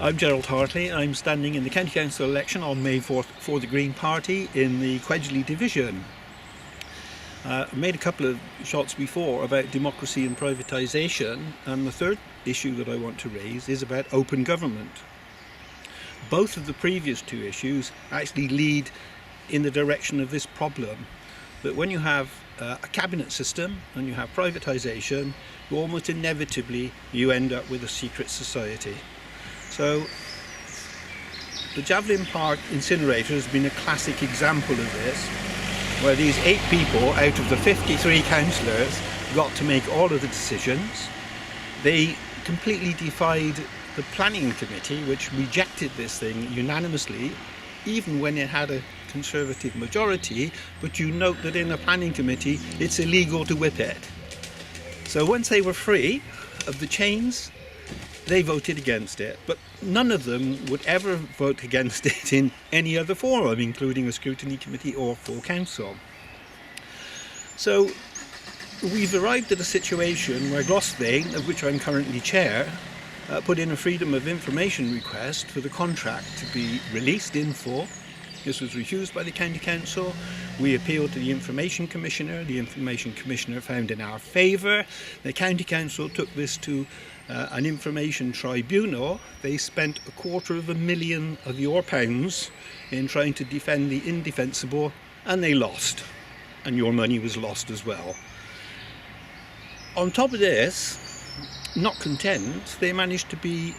I'm Gerald Hartley. I'm standing in the County Council election on May 4th for the Green Party in the Quedgley division. I made a couple of shots before about democracy and privatisation, and the third issue that I want to raise is about open government. Both of the previous two issues actually lead in the direction of this problem, that when you have a cabinet system and you have privatisation, almost inevitably you end up with a secret society. So the Javelin Park incinerator has been a classic example of this, where these 8 people out of the 53 councillors got to make all of the decisions. They completely defied the planning committee, which rejected this thing unanimously, even when it had a Conservative majority, but you note that in a planning committee it's illegal to whip it. So once they were free of the chains, they voted against it, but none of them would ever vote against it in any other forum, including a scrutiny committee or full council. So we've arrived at a situation where Gloucester, of which I'm currently chair, put in a freedom of information request for the contract to be released in full. This was refused by the County Council. We appealed to the Information Commissioner. The Information Commissioner found in our favour. The County Council took this to an information tribunal. They spent £250,000 of your pounds in trying to defend the indefensible, and they lost. And your money was lost as well. On top of this, not content, they managed to be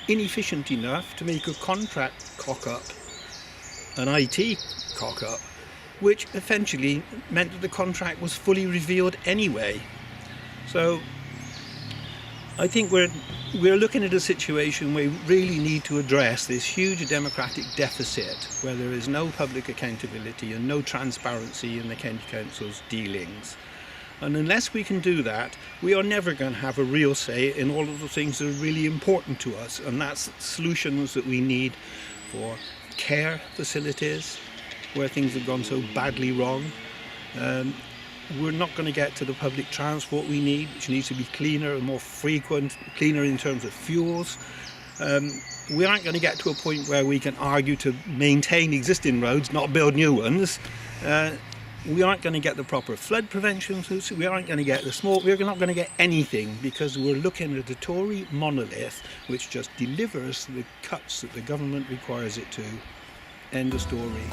inefficient enough to make a contract cock-up, an IT cock-up, which eventually meant that the contract was fully revealed anyway. So I think we're looking at a situation where we really need to address this huge democratic deficit, where there is no public accountability and no transparency in the County Council's dealings. And unless we can do that, we are never going to have a real say in all of the things that are really important to us, and that's solutions that we need for care facilities, where things have gone so badly wrong. We're not going to get to the public transport we need, which needs to be cleaner and more frequent, cleaner in terms of fuels. We aren't going to get to a point where we can argue to maintain existing roads, not build new ones. We aren't going to get the proper flood prevention, we aren't going to get the small, we're not going to get anything, because we're looking at a Tory monolith which just delivers the cuts that the government requires it to. End of story.